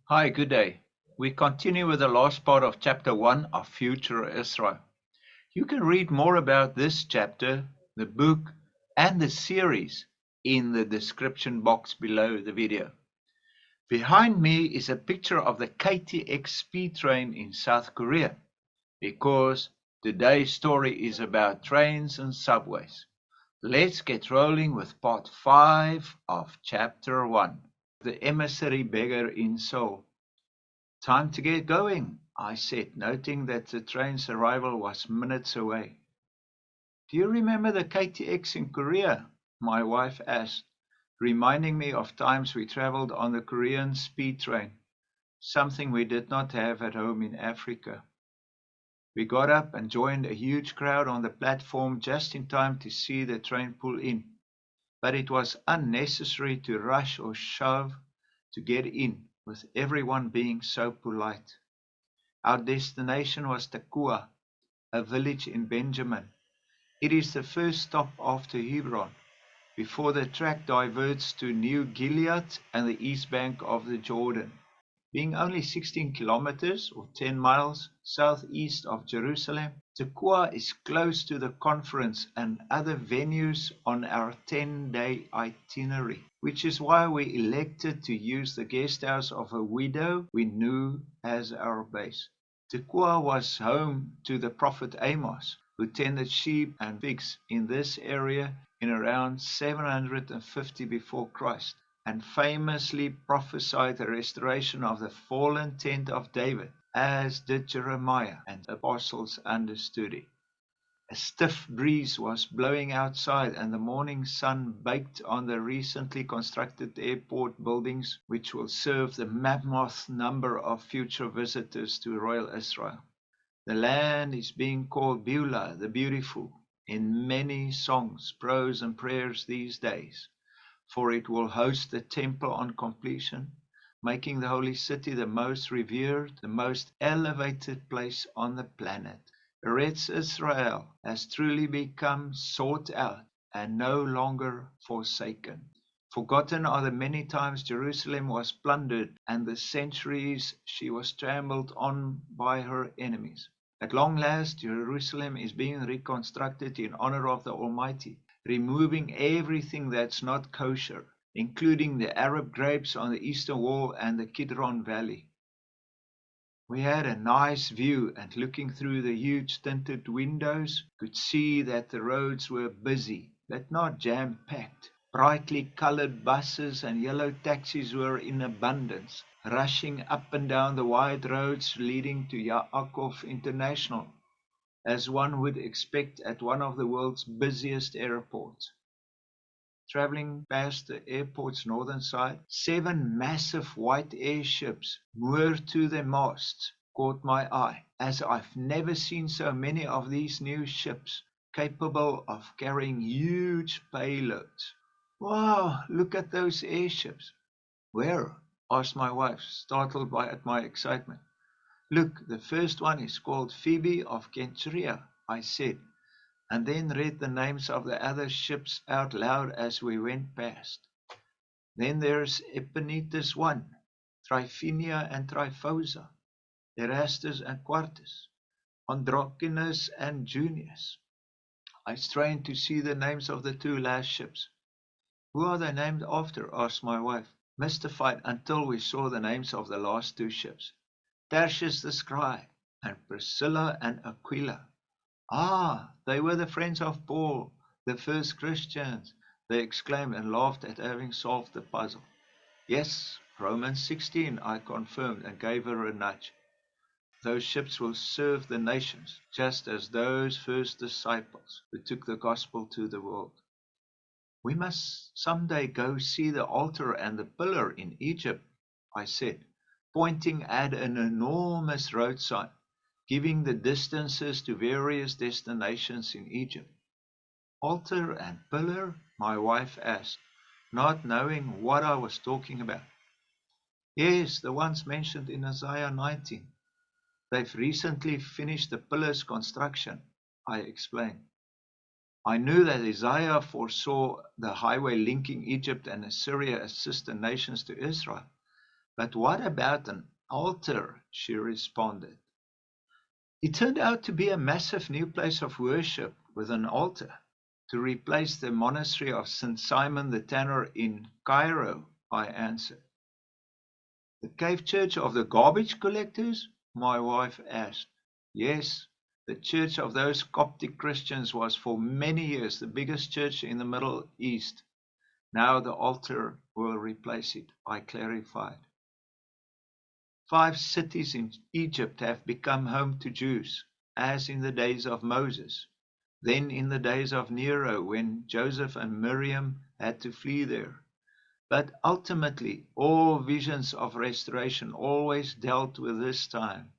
Hi, good day. We continue with the last part of chapter 1 of Future Israel. You can read more about this chapter, the book, and the series in the description box below the video. Behind me is a picture of the KTX speed train in South Korea, because today's story is about trains and subways. Let's get rolling with part 5 of chapter 1, the emissary beggar in Seoul. "Time to get going," I said, noting that the train's arrival was minutes away. "Do you remember the KTX in Korea?" my wife asked, reminding me of times we traveled on the Korean speed train, something we did not have at home in Africa. We got up and joined a huge crowd on the platform just in time to see the train pull in, but it was unnecessary to rush or shove to get in, with everyone being so polite. Our destination was Tekoa, a village in Benjamin. It is the first stop after Hebron, before the track diverts to New Gilead and the east bank of the Jordan. Being only 16 kilometers or 10 miles southeast of Jerusalem, Tekoa is close to the conference and other venues on our 10-day itinerary, which is why we elected to use the guest house of a widow we knew as our base. Tekoa was home to the prophet Amos, who tended sheep and pigs in this area in around 750 before Christ, and famously prophesied the restoration of the fallen tent of David, as did Jeremiah, and the apostles understood it. A stiff breeze was blowing outside, and the morning sun baked on the recently constructed airport buildings, which will serve the mammoth number of future visitors to Royal Israel. The land is being called Beulah, the beautiful, in many songs, prose, and prayers these days, for it will host the temple on completion, making the holy city the most revered, the most elevated place on the planet. Eretz Israel has truly become sought out and no longer forsaken. Forgotten are the many times Jerusalem was plundered and the centuries she was trampled on by her enemies. At long last, Jerusalem is being reconstructed in honor of the Almighty, removing everything that's not kosher, including the Arab grapes on the eastern wall and the Kidron Valley. We had a nice view, and looking through the huge tinted windows, could see that the roads were busy, but not jam-packed. Brightly colored buses and yellow taxis were in abundance, rushing up and down the wide roads leading to Yaakov International, as one would expect at one of the world's busiest airports. Traveling past the airport's northern side, 7 massive white airships moored to their masts caught my eye, as I've never seen so many of these new ships capable of carrying huge payloads. "Wow, look at those airships." "Where?" asked my wife, startled at my excitement. "Look, the first one is called Phoebe of Kenchria," I said, and then read the names of the other ships out loud as we went past. "Then there's Epenetus 1, Tryphenia and Tryphosa, Erastus and Quartus, Androcynus and Junius." I strained to see the names of the 2 last ships. "Who are they named after?" asked my wife, mystified until we saw the names of the last 2 ships. "Tertius the scribe, and Priscilla and Aquila." "Ah, they were the friends of Paul, the first Christians," they exclaimed, and laughed at having solved the puzzle. "Yes, Romans 16, I confirmed, and gave her a nudge. "Those ships will serve the nations, just as those first disciples who took the gospel to the world." "We must some day go see the altar and the pillar in Egypt," I said, pointing at an enormous road sign giving the distances to various destinations in Egypt. "Altar and pillar?" my wife asked, not knowing what I was talking about. "Yes, the ones mentioned in Isaiah 19. They've recently finished the pillar's construction," I explained. I knew that Isaiah foresaw the highway linking Egypt and Assyria as sister nations to Israel, But what about an altar? She responded. It turned out to be a massive new place of worship with an altar to replace the monastery of St. Simon the Tanner in Cairo, I answered. The cave church of the garbage collectors? My wife asked. Yes, the church of those Coptic Christians was for many years the biggest church in the Middle East. Now the altar will replace it, I clarified. 5 cities in Egypt have become home to Jews, as in the days of Moses, then in the days of Nero when Joseph and Miriam had to flee there. But ultimately, all visions of restoration always dealt with this time,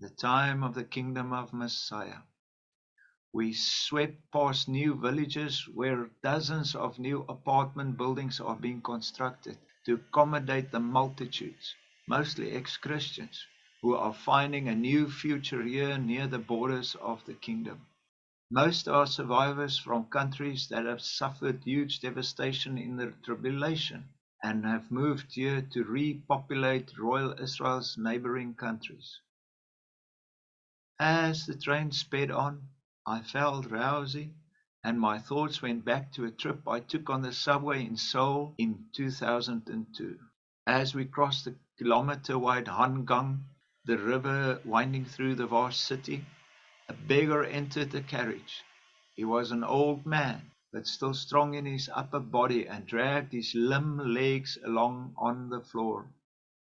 the time of the kingdom of Messiah. We swept past new villages where dozens of new apartment buildings are being constructed to accommodate the multitudes, mostly ex-Christians, who are finding a new future here near the borders of the kingdom. Most are survivors from countries that have suffered huge devastation in the tribulation and have moved here to repopulate royal Israel's neighboring countries. As the train sped on, I felt drowsy, and my thoughts went back to a trip I took on the subway in Seoul in 2002. As we crossed the kilometer-wide Hangang, the river winding through the vast city, a beggar entered the carriage. He was an old man, but still strong in his upper body, and dragged his limp legs along on the floor.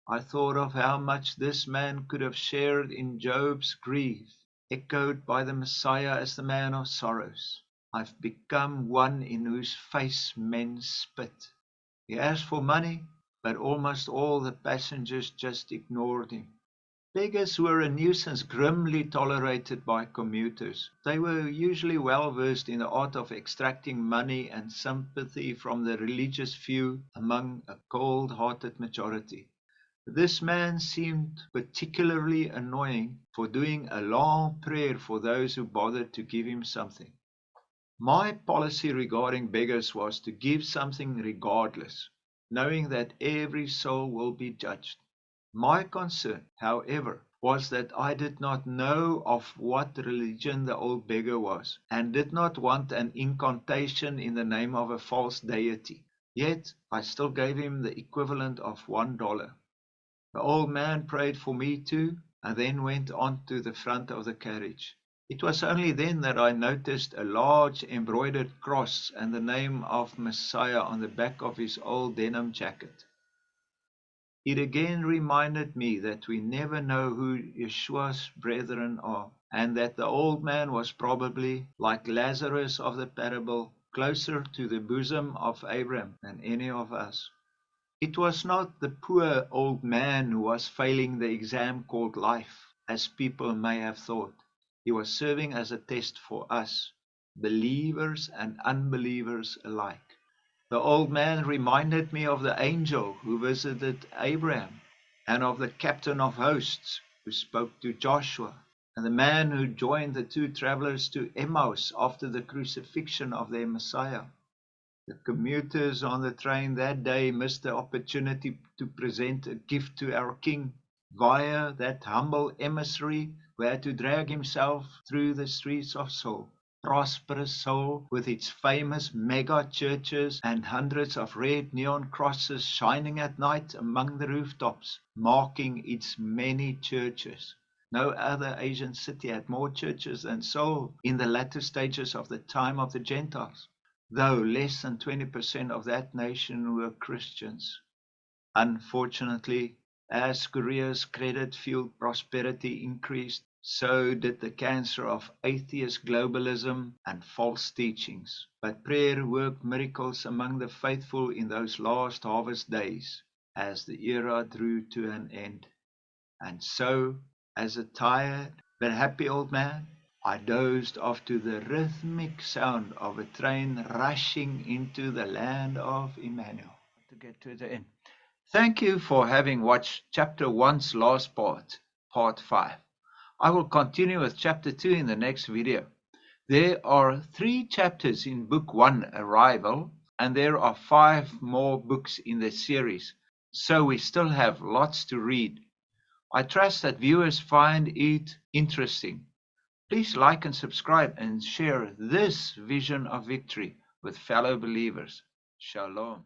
I thought of how much this man could have shared in Job's grief, echoed by the Messiah as the man of sorrows. I've become one in whose face men spit. He asked for money, but almost all the passengers just ignored him. Beggars were a nuisance grimly tolerated by commuters. They were usually well versed in the art of extracting money and sympathy from the religious few among a cold-hearted majority. This man seemed particularly annoying for doing a long prayer for those who bothered to give him something. My policy regarding beggars was to give something regardless, knowing that every soul will be judged. My concern, however, was that I did not know of what religion the old beggar was, and did not want an incantation in the name of a false deity. Yet I still gave him the equivalent of $1. The old man prayed for me too, and then went on to the front of the carriage. It was only then that I noticed a large embroidered cross and the name of Messiah on the back of his old denim jacket. It again reminded me that we never know who Yeshua's brethren are, and that the old man was probably, like Lazarus of the parable, closer to the bosom of Abraham than any of us. It was not the poor old man who was failing the exam called life, as people may have thought. He was serving as a test for us, believers and unbelievers alike. The old man reminded me of the angel who visited Abraham, and of the captain of hosts who spoke to Joshua, and the man who joined the 2 travelers to Amos after the crucifixion of their Messiah. The commuters on the train that day missed the opportunity to present a gift to our King via that humble emissary who had to drag himself through the streets of Seoul. Prosperous Seoul, with its famous mega churches and hundreds of red neon crosses shining at night among the rooftops, marking its many churches. No other Asian city had more churches than Seoul in the latter stages of the time of the Gentiles, though less than 20% of that nation were Christians. Unfortunately, as Korea's credit-fueled prosperity increased, so did the cancer of atheist globalism and false teachings. But prayer worked miracles among the faithful in those last harvest days, as the era drew to an end. And so, as a tired but happy old man, I dozed off to the rhythmic sound of a train rushing into the Land of Immanuel. To get to the end. Thank you for having watched Chapter 1's last part, Part 5. I will continue with Chapter 2 in the next video. There are 3 chapters in Book 1, Arrival, and there are 5 more books in the series. so we still have lots to read. I trust that viewers find it interesting. Please like and subscribe and share this vision of victory with fellow believers. Shalom.